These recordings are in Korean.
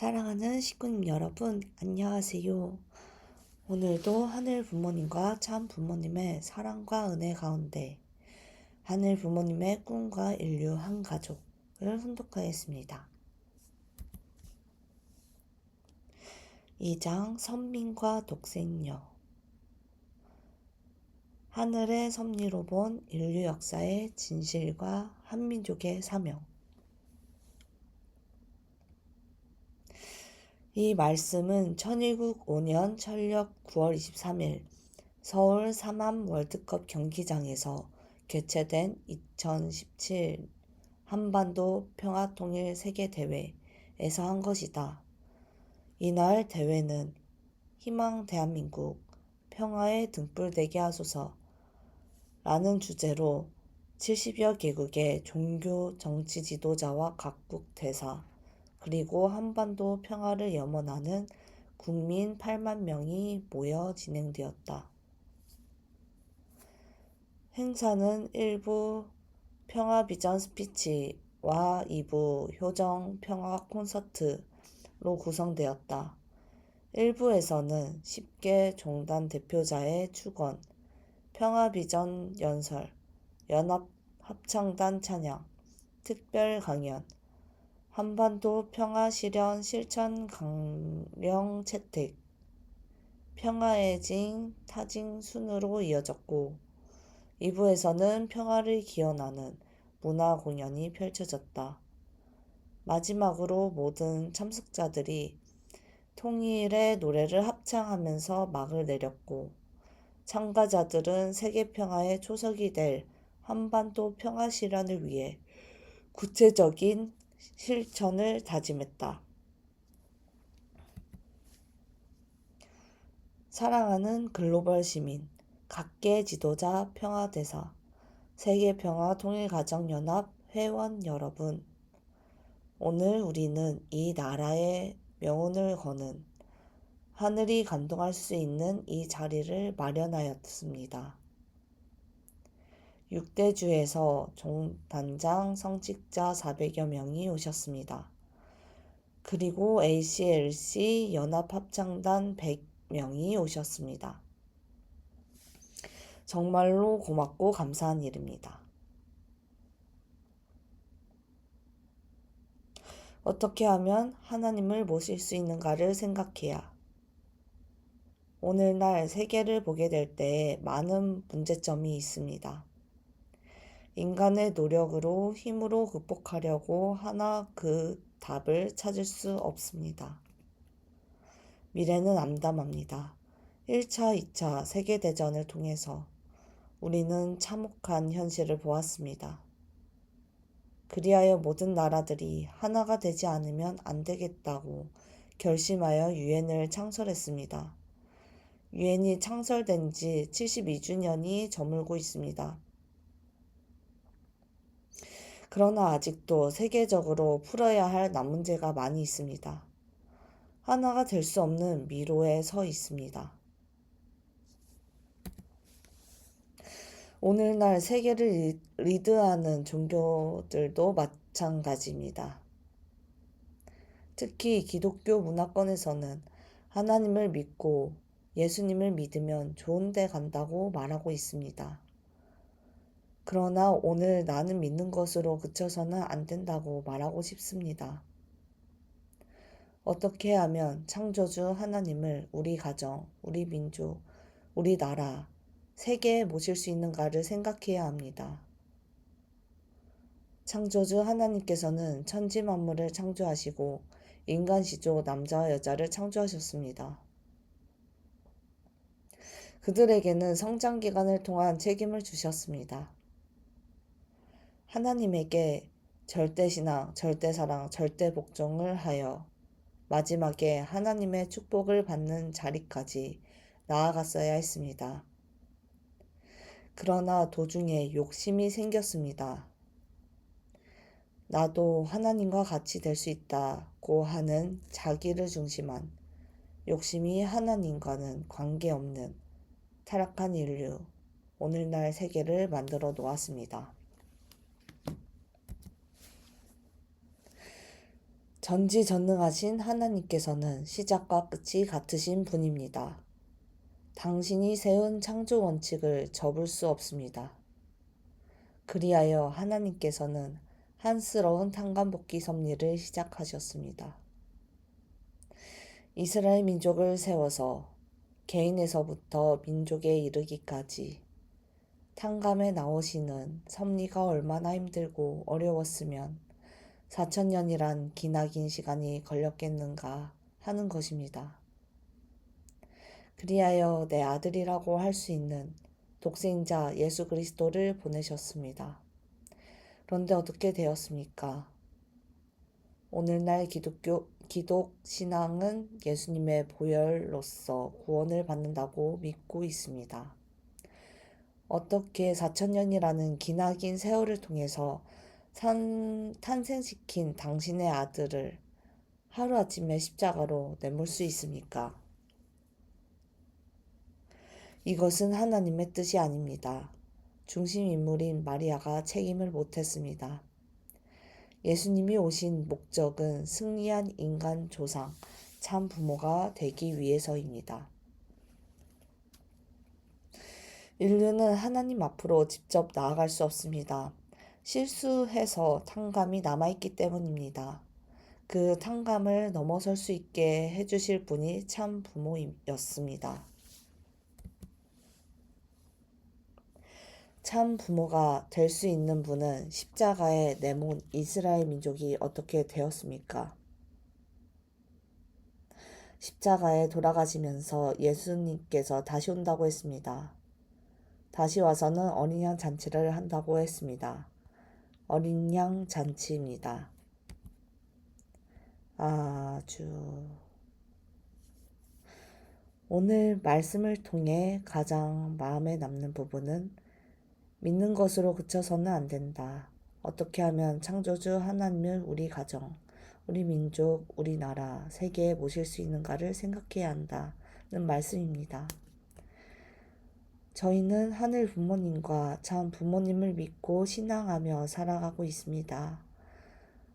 사랑하는 식구님 여러분, 안녕하세요. 오늘도 하늘 부모님과 참 부모님의 사랑과 은혜 가운데 하늘 부모님의 꿈과 인류 한 가족을 훈독하였습니다. 2장 선민과 독생녀. 하늘의 섭리로 본 인류 역사의 진실과 한민족의 사명. 이 말씀은 천일국 5년 철력 9월 23일 서울 삼암 월드컵 경기장에서 개최된 2017 한반도 평화통일 세계대회에서 한 것이다. 이날 대회는 희망 대한민국 평화에 등불되게 하소서 라는 주제로 70여 개국의 종교 정치 지도자와 각국 대사 그리고 한반도 평화를 염원하는 국민 8만 명이 모여 진행되었다. 행사는 1부 평화 비전 스피치와 2부 효정 평화 콘서트로 구성되었다. 1부에서는 10개 종단 대표자의 축원, 평화 비전 연설, 연합 합창단 찬양, 특별 강연, 한반도 평화 실현 실천 강령 채택, 평화의 징 타징 순으로 이어졌고 2부에서는 평화를 기원하는 문화 공연이 펼쳐졌다. 마지막으로 모든 참석자들이 통일의 노래를 합창하면서 막을 내렸고 참가자들은 세계 평화의 초석이 될 한반도 평화 실현을 위해 구체적인 실천을 다짐했다. 사랑하는 글로벌 시민, 각계 지도자 평화대사, 세계평화통일가정연합 회원 여러분, 오늘 우리는 이 나라의 명운을 거는 하늘이 감동할 수 있는 이 자리를 마련하였습니다. 6대주에서 종단장 성직자 400여 명이 오셨습니다. 그리고 ACLC 연합합창단 100명이 오셨습니다. 정말로 고맙고 감사한 일입니다. 어떻게 하면 하나님을 모실 수 있는가를 생각해야 오늘날 세계를 보게 될 때에 많은 문제점이 있습니다. 인간의 노력으로 힘으로 극복하려고 하나 그 답을 찾을 수 없습니다. 미래는 암담합니다. 1차, 2차 세계대전을 통해서 우리는 참혹한 현실을 보았습니다. 그리하여 모든 나라들이 하나가 되지 않으면 안 되겠다고 결심하여 유엔을 창설했습니다. 유엔이 창설된 지 72주년이 저물고 있습니다. 그러나 아직도 세계적으로 풀어야 할 남문제가 많이 있습니다. 하나가 될 수 없는 미로에 서 있습니다. 오늘날 세계를 리드하는 종교들도 마찬가지입니다. 특히 기독교 문화권에서는 하나님을 믿고 예수님을 믿으면 좋은 데 간다고 말하고 있습니다. 그러나 오늘 나는 믿는 것으로 그쳐서는 안 된다고 말하고 싶습니다. 어떻게 하면 창조주 하나님을 우리 가정, 우리 민족, 우리 나라, 세계에 모실 수 있는가를 생각해야 합니다. 창조주 하나님께서는 천지 만물을 창조하시고 인간 시조 남자와 여자를 창조하셨습니다. 그들에게는 성장 기간을 통한 책임을 주셨습니다. 하나님에게 절대신앙, 절대사랑, 절대복종을 하여 마지막에 하나님의 축복을 받는 자리까지 나아갔어야 했습니다. 그러나 도중에 욕심이 생겼습니다. 나도 하나님과 같이 될 수 있다고 하는 자기를 중심한 욕심이 하나님과는 관계없는 타락한 인류, 오늘날 세계를 만들어 놓았습니다. 전지전능하신 하나님께서는 시작과 끝이 같으신 분입니다. 당신이 세운 창조 원칙을 접을 수 없습니다. 그리하여 하나님께서는 한스러운 탄감복귀 섭리를 시작하셨습니다. 이스라엘 민족을 세워서 개인에서부터 민족에 이르기까지 탄감에 나오시는 섭리가 얼마나 힘들고 어려웠으면 4천년이란 기나긴 시간이 걸렸겠는가 하는 것입니다. 그리하여 내 아들이라고 할 수 있는 독생자 예수 그리스도를 보내셨습니다. 그런데 어떻게 되었습니까? 오늘날 기독 신앙은 예수님의 보혈로서 구원을 받는다고 믿고 있습니다. 어떻게 4천년이라는 기나긴 세월을 통해서 탄생시킨 당신의 아들을 하루아침에 십자가로 내몰 수 있습니까? 이것은 하나님의 뜻이 아닙니다. 중심 인물인 마리아가 책임을 못했습니다. 예수님이 오신 목적은 승리한 인간 조상, 참 부모가 되기 위해서입니다. 인류는 하나님 앞으로 직접 나아갈 수 없습니다. 실수해서 탕감이 남아있기 때문입니다. 그 탕감을 넘어설 수 있게 해주실 분이 참 부모였습니다. 참 부모가 될 수 있는 분은 십자가에 내몬 이스라엘 민족이 어떻게 되었습니까? 십자가에 돌아가시면서 예수님께서 다시 온다고 했습니다. 다시 와서는 어린 양 잔치를 한다고 했습니다. 어린 양 잔치입니다. 아주 오늘 말씀을 통해 가장 마음에 남는 부분은 믿는 것으로 그쳐서는 안 된다. 어떻게 하면 창조주 하나님을 우리 가정, 우리 민족, 우리나라, 세계에 모실 수 있는가를 생각해야 한다는 말씀입니다. 저희는 하늘 부모님과 참 부모님을 믿고 신앙하며 살아가고 있습니다.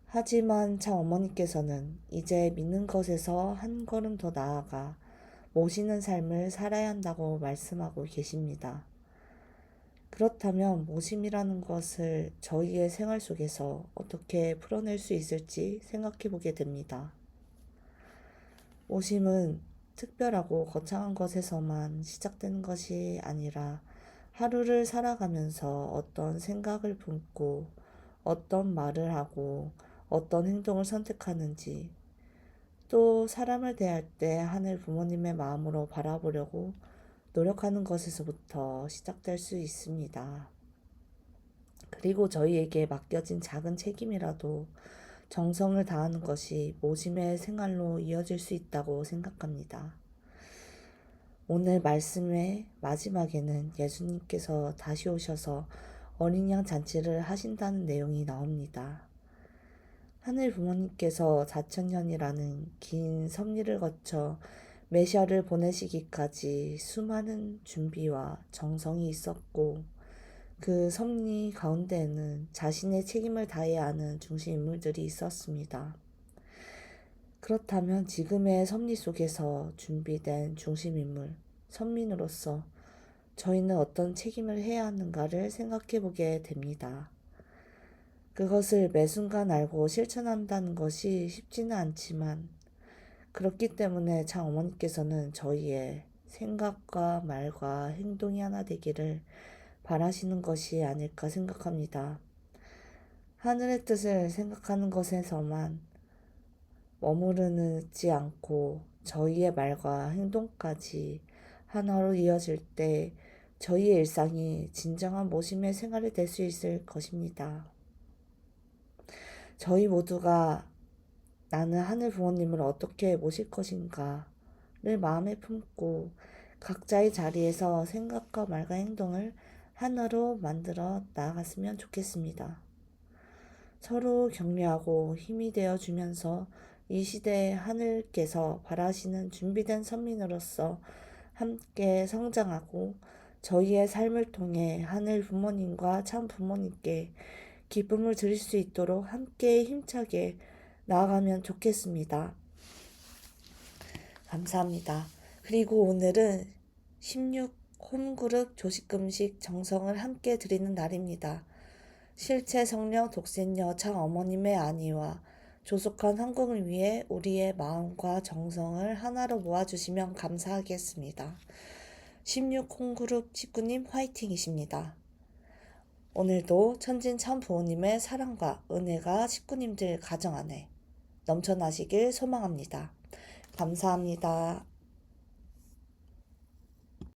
하지만 참 어머니께서는 이제 믿는 것에서 한 걸음 더 나아가 모시는 삶을 살아야 한다고 말씀하고 계십니다. 그렇다면 모심이라는 것을 저희의 생활 속에서 어떻게 풀어낼 수 있을지 생각해 보게 됩니다. 모심은 특별하고 거창한 것에서만 시작되는 것이 아니라 하루를 살아가면서 어떤 생각을 품고 어떤 말을 하고 어떤 행동을 선택하는지 또 사람을 대할 때 하늘 부모님의 마음으로 바라보려고 노력하는 것에서부터 시작될 수 있습니다. 그리고 저희에게 맡겨진 작은 책임이라도 정성을 다하는 것이 모심의 생활로 이어질 수 있다고 생각합니다. 오늘 말씀의 마지막에는 예수님께서 다시 오셔서 어린 양 잔치를 하신다는 내용이 나옵니다. 하늘 부모님께서 4천년이라는 긴 섭리를 거쳐 메시아를 보내시기까지 수많은 준비와 정성이 있었고 그 섭리 가운데에는 자신의 책임을 다해야 하는 중심 인물들이 있었습니다. 그렇다면 지금의 섭리 속에서 준비된 중심 인물, 선민으로서 저희는 어떤 책임을 해야 하는가를 생각해 보게 됩니다. 그것을 매 순간 알고 실천한다는 것이 쉽지는 않지만 그렇기 때문에 참 어머니께서는 저희의 생각과 말과 행동이 하나 되기를 바라시는 것이 아닐까 생각합니다. 하늘의 뜻을 생각하는 것에서만 머무르지 않고 저희의 말과 행동까지 하나로 이어질 때 저희의 일상이 진정한 모심의 생활이 될 수 있을 것입니다. 저희 모두가 나는 하늘 부모님을 어떻게 모실 것인가를 마음에 품고 각자의 자리에서 생각과 말과 행동을 하나로 만들어 나아갔으면 좋겠습니다. 서로 격려하고 힘이 되어 주면서 이 시대에 하늘께서 바라시는 준비된 선민으로서 함께 성장하고 저희의 삶을 통해 하늘 부모님과 참 부모님께 기쁨을 드릴 수 있도록 함께 힘차게 나아가면 좋겠습니다. 감사합니다. 그리고 오늘은 16 홈그룹 조식금식 정성을 함께 드리는 날입니다. 실체 성령 독신 여창 어머님의 안위와 조속한 한국을 위해 우리의 마음과 정성을 하나로 모아주시면 감사하겠습니다. 16 홈그룹 식구님 화이팅이십니다. 오늘도 천진 참부모님의 사랑과 은혜가 식구님들 가정 안에 넘쳐나시길 소망합니다. 감사합니다.